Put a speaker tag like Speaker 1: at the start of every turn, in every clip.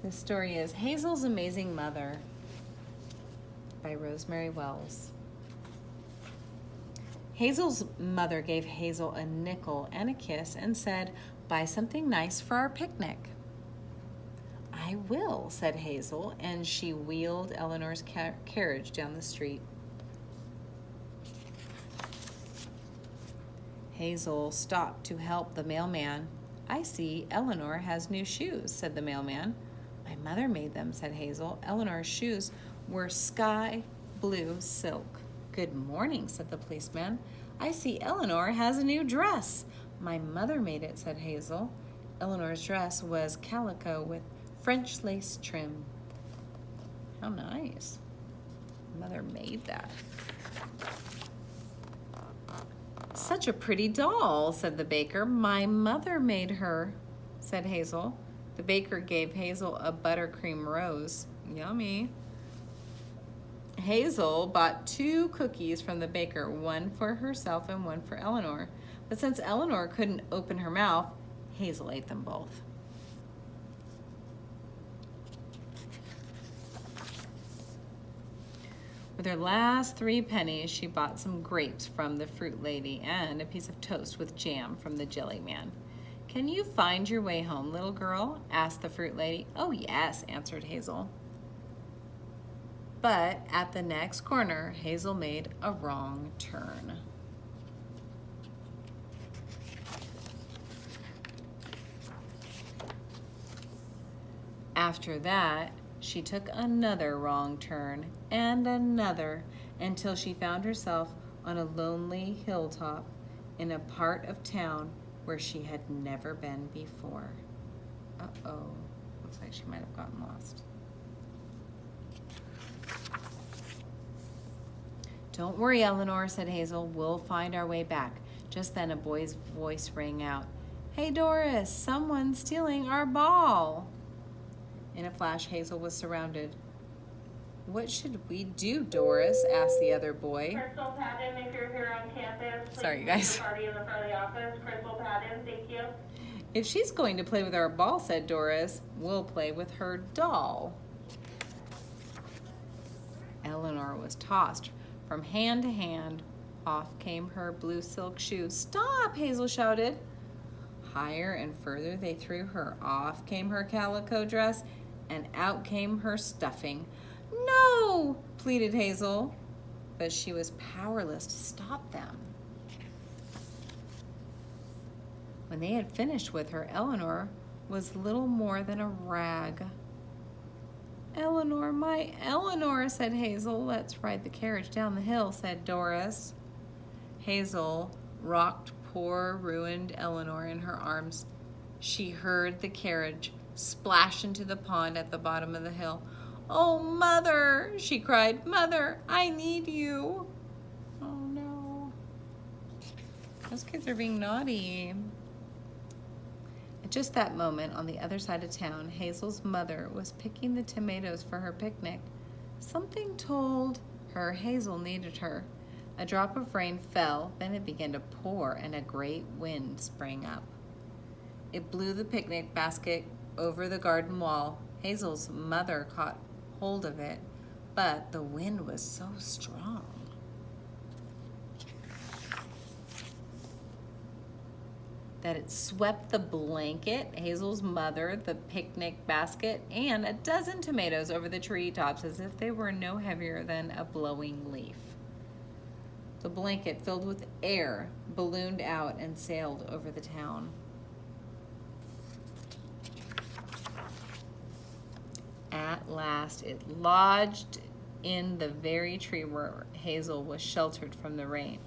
Speaker 1: This story is Hazel's Amazing Mother by Rosemary Wells. Hazel's mother gave Hazel a nickel and a kiss and said, "Buy something nice for our picnic." "I will," said Hazel, and she wheeled Eleanor's carriage down the street. Hazel stopped to help the mailman. "I see Eleanor has new shoes," said the mailman. "My mother made them," said Hazel. Eleanor's shoes were sky blue silk. "Good morning," said the policeman. "I see Eleanor has a new dress." "My mother made it," said Hazel. Eleanor's dress was calico with French lace trim. How nice. Mother made that. "Such a pretty doll," said the baker. "My mother made her," said Hazel. The baker gave Hazel a buttercream rose. Yummy. Hazel bought 2 cookies from the baker, one for herself and one for Eleanor. But since Eleanor couldn't open her mouth, Hazel ate them both. With her last 3 pennies, she bought some grapes from the fruit lady and a piece of toast with jam from the jelly man. "Can you find your way home, little girl?" asked the fruit lady. "Oh, yes," answered Hazel. But at the next corner, Hazel made a wrong turn. After that, she took another wrong turn and another until she found herself on a lonely hilltop in a part of town where she had never been before. Uh-oh, looks like she might have gotten lost. "Don't worry, Eleanor," said Hazel. "We'll find our way back." Just then a boy's voice rang out. "Hey, Doris, someone's stealing our ball." In a flash, Hazel was surrounded. "What should we do, Doris?" asked the other boy.
Speaker 2: Crystal Patton, if you're here on campus, please
Speaker 1: Sorry, guys.
Speaker 2: the party in the front of the office. Crystal Patton, thank you.
Speaker 1: "If she's going to play with our ball," said Doris, "we'll play with her doll." Eleanor was tossed from hand to hand. Off came her blue silk shoes. "Stop!" Hazel shouted. Higher and further they threw her. Off came her calico dress, and out came her stuffing. "No!" pleaded Hazel, but she was powerless to stop them. When they had finished with her, Eleanor was little more than a rag. "Eleanor, my Eleanor," said Hazel. "Let's ride the carriage down the hill," said Doris. Hazel rocked poor, ruined Eleanor in her arms. She heard the carriage splash into the pond at the bottom of the hill. "Oh, Mother," she cried. "Mother, I need you." Oh, no. Those kids are being naughty. At just that moment, on the other side of town, Hazel's mother was picking the tomatoes for her picnic. Something told her Hazel needed her. A drop of rain fell, then it began to pour, and a great wind sprang up. It blew the picnic basket over the garden wall. Hazel's mother caught hold of it, but the wind was so strong. That it swept the blanket, Hazel's mother, the picnic basket, and a dozen tomatoes over the treetops as if they were no heavier than a blowing leaf. The blanket, filled with air, ballooned out and sailed over the town. At last, it lodged in the very tree where Hazel was sheltered from the rain.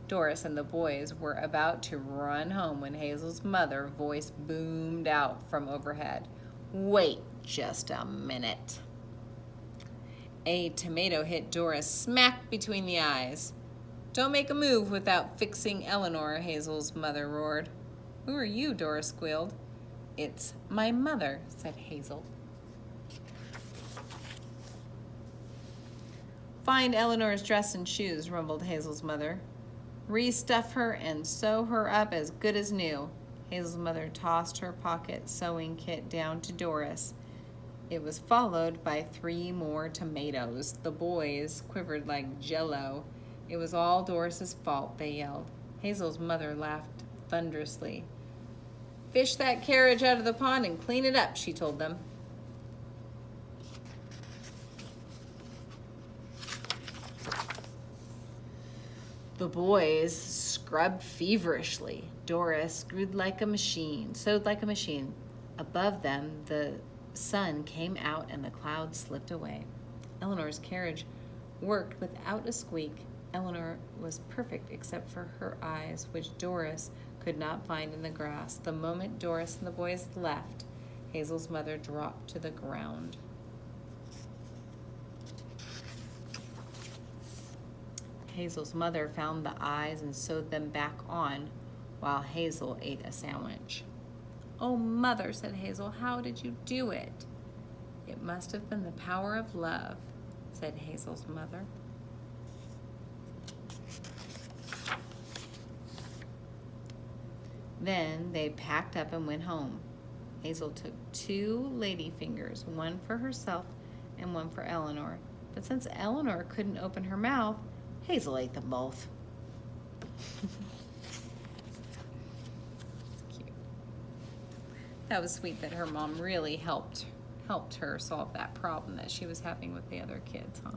Speaker 1: Doris and the boys were about to run home when Hazel's mother's voice boomed out from overhead. "Wait just a minute." A tomato hit Doris smack between the eyes. "Don't make a move without fixing Eleanor," Hazel's mother roared. "Who are you?" Doris squealed. "It's my mother," said Hazel. "Find Eleanor's dress and shoes," rumbled Hazel's mother. "Restuff her and sew her up as good as new." Hazel's mother tossed her pocket sewing kit down to Doris. It was followed by 3 more tomatoes. The boys quivered like jello. It was all Doris's fault, they yelled. Hazel's mother laughed thunderously. Fish that carriage out of the pond and clean it up, she told them. The boys scrubbed feverishly. Doris sewed like a machine. Above them, the sun came out and the clouds slipped away. Eleanor's carriage worked without a squeak. Eleanor was perfect except for her eyes, which Doris could not find in the grass. The moment Doris and the boys left, Hazel's mother dropped to the ground. Hazel's mother found the eyes and sewed them back on while Hazel ate a sandwich. "Oh, Mother," said Hazel, "how did you do it?" "It must have been the power of love," said Hazel's mother. Then they packed up and went home. Hazel took 2 lady fingers, one for herself and one for Eleanor. But since Eleanor couldn't open her mouth, Hazel ate them both. Cute. That was sweet that her mom really helped her solve that problem that she was having with the other kids, huh?